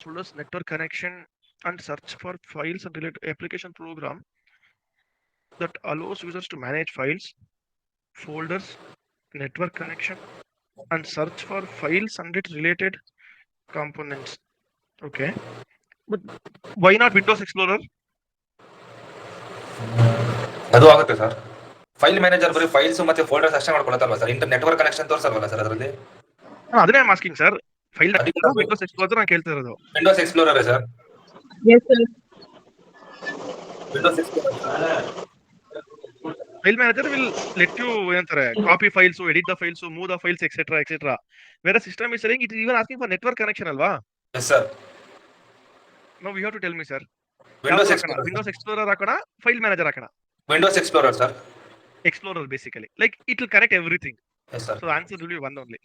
folders, network connection, and search for files and related application program that allows users to manage files, folders, network connection, and search for files and its related components. Okay, but why not Windows Explorer? ಅದು ಆಗುತ್ತೆ sir. File manager ಬರೀ files ಮತ್ತೆ folders ಅಷ್ಟೇ ಮಾಡ್ಕೊಳತ್ತಲ್ವಾ sir? Network connection ತೋರಿಸಲ್ವಲ್ಲ sir ಅದರಲ್ಲಿ? ಅದನ್ನೇ masking sir. File ಅದಕ್ಕೆ Windows explorer ನಾನು ಕೇಳ್ತಾ ಇರೋದು. Windows explorer sir. Yes, sir. Windows explorer. File manager will let you copy files, edit the files, move the files, etc., etc. Whereas system is saying it is even asking for network connection, alva? Yes, sir. Now you have to tell me, sir. Windows Explorer. Windows Explorer akana, File Manager akana. Windows Explorer, sir. Explorer basically, like it will connect everything. Yes, sir. So the answer will be one only.